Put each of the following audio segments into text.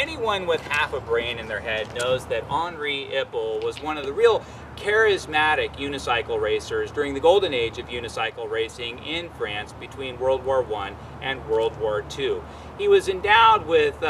anyone with half a brain in their head knows that Henri Ipl was one of the real charismatic unicycle racers during the golden age of unicycle racing in France between World War I and World War II. He was endowed with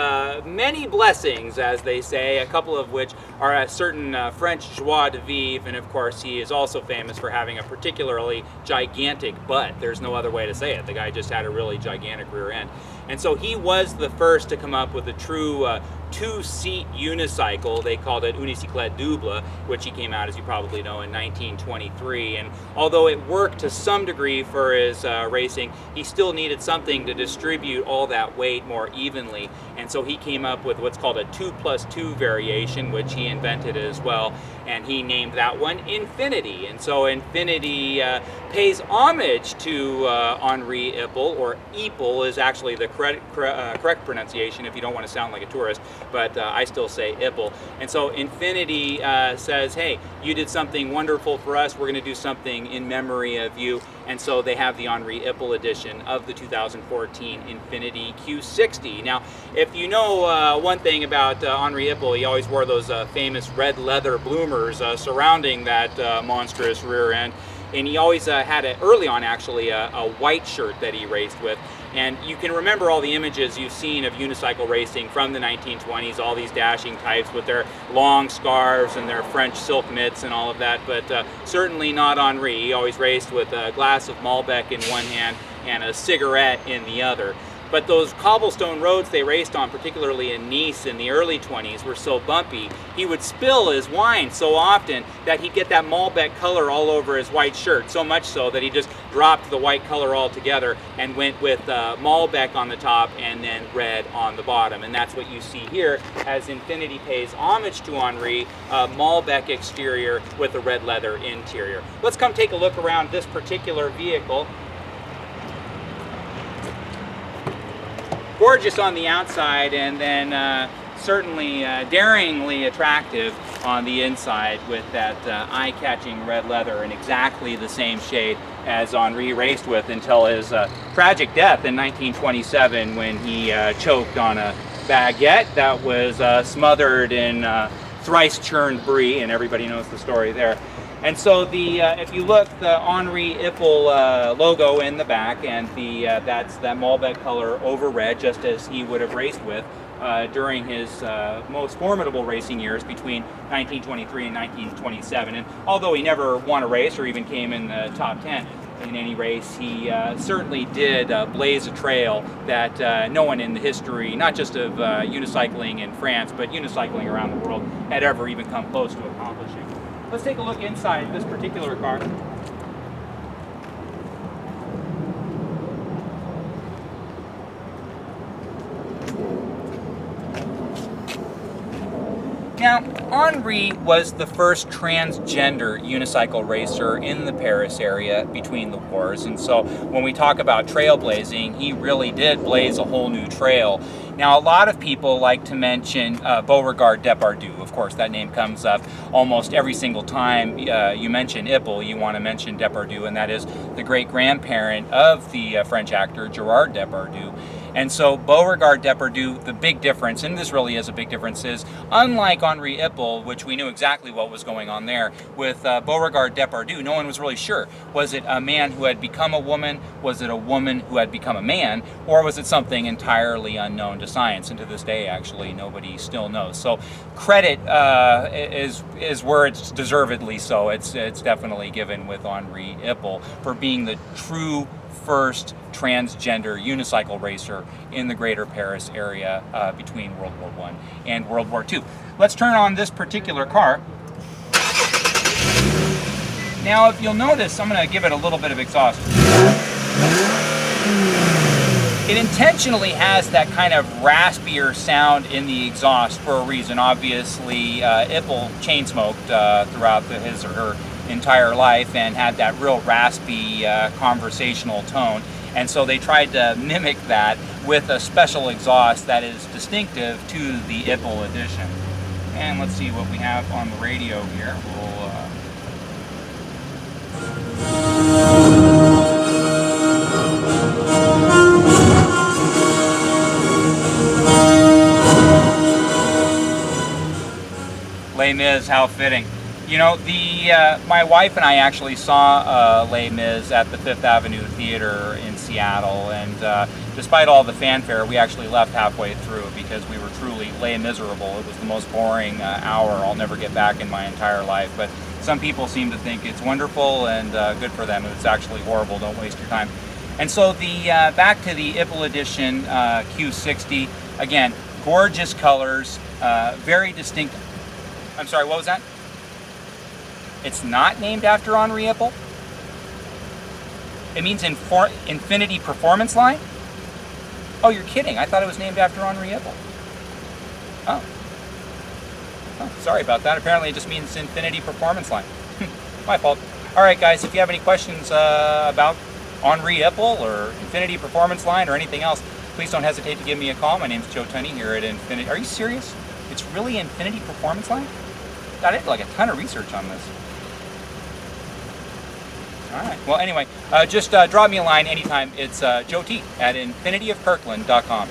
many blessings, as they say, a couple of which are a certain French joie de vivre, and of course he is also famous for having a particularly gigantic butt. There's no other way to say it. The guy just had a really gigantic rear end. And so he was the first to come up with a true two-seat unicycle. They called it unicycle double, which he came out, as you probably know, in 1923. And although it worked to some degree for his racing, he still needed something to distribute all that weight more evenly. And so he came up with what's called a 2+2 variation, which he invented as well. And he named that one Infiniti. And so Infiniti pays homage to Henri Ipl, or Ipl is actually the correct pronunciation if you don't want to sound like a tourist, but I still say Ipl. And so Infiniti says, hey, you did something wonderful for us, we're going to do something in memory of you. And so they have the Henri Ipl edition of the 2014 Infiniti Q60. Now, if you know one thing about Henri Ipl, he always wore those famous red leather bloomers surrounding that monstrous rear end. And he always had, early on actually, a white shirt that he raced with. And you can remember all the images you've seen of unicycle racing from the 1920s, all these dashing types with their long scarves and their French silk mitts and all of that, but certainly not Henri. He always raced with a glass of Malbec in one hand and a cigarette in the other. But those cobblestone roads they raced on, particularly in Nice in the early 20s, were so bumpy, he would spill his wine so often that he'd get that Malbec color all over his white shirt, so much so that he just dropped the white color altogether and went with Malbec on the top and then red on the bottom. And that's what you see here as Infiniti pays homage to Henri, Malbec exterior with a red leather interior. Let's come take a look around this particular vehicle. Gorgeous on the outside, and then certainly daringly attractive on the inside with that eye-catching red leather in exactly the same shade as Henri raced with until his tragic death in 1927 when he choked on a baguette that was smothered in thrice churned brie, and everybody knows the story there. And so the if you look, the Henri Ipl logo in the back, and that's that Malbec color over red, just as he would have raced with during his most formidable racing years between 1923 and 1927. And although he never won a race or even came in the top 10 in any race, he certainly did blaze a trail that no one in the history, not just of unicycling in France, but unicycling around the world, had ever even come close to accomplishing. Let's take a look inside this particular car. Now, Henri was the first transgender unicycle racer in the Paris area between the wars, and so when we talk about trailblazing, he really did blaze a whole new trail. Now, a lot of people like to mention Beauregard Depardieu. Of course, that name comes up almost every single time you mention Ipl, you want to mention Depardieu, and that is the great-grandparent of the French actor Gerard Depardieu. And so Beauregard Depardieu, the big difference, and this really is a big difference, is unlike Henri Ipl, which we knew exactly what was going on there, with Beauregard Depardieu, no one was really sure. Was it a man who had become a woman? Was it a woman who had become a man? Or was it something entirely unknown to science? And to this day, actually, nobody still knows. So credit is where it's deservedly so. It's definitely given with Henri Ipl for being the true first transgender unicycle racer in the greater Paris area between World War I and World War II. Let's turn on this particular car. Now, if you'll notice, I'm going to give it a little bit of exhaust. It intentionally has that kind of raspier sound in the exhaust for a reason. Obviously, Ipl chain smoked throughout his or her entire life and had that real raspy conversational tone. And so they tried to mimic that with a special exhaust that is distinctive to the Ipl edition. And let's see what we have on the radio here. Les Mis, how fitting. You know, my wife and I actually saw Les Mis at the Fifth Avenue Theater in Seattle, and despite all the fanfare, we actually left halfway through because we were truly Les miserable. It was the most boring hour I'll never get back in my entire life. But some people seem to think it's wonderful, and good for them. It's actually horrible. Don't waste your time. And so back to the Ipl Edition Q60. Again, gorgeous colors, very distinct. I'm sorry, what was that? It's not named after Henri Ipl? It means Infiniti Performance Line? Oh, you're kidding. I thought it was named after Henri Ipl. Oh. Oh, sorry about that. Apparently it just means Infiniti Performance Line. My fault. All right, guys, if you have any questions about Henri Ipl or Infiniti Performance Line or anything else, please don't hesitate to give me a call. My name's Joe Tunney here at Infiniti. Are you serious? It's really Infiniti Performance Line? God, I did like a ton of research on this. All right. Well, anyway, just drop me a line anytime. It's Joe T at infinityofkirkland.com.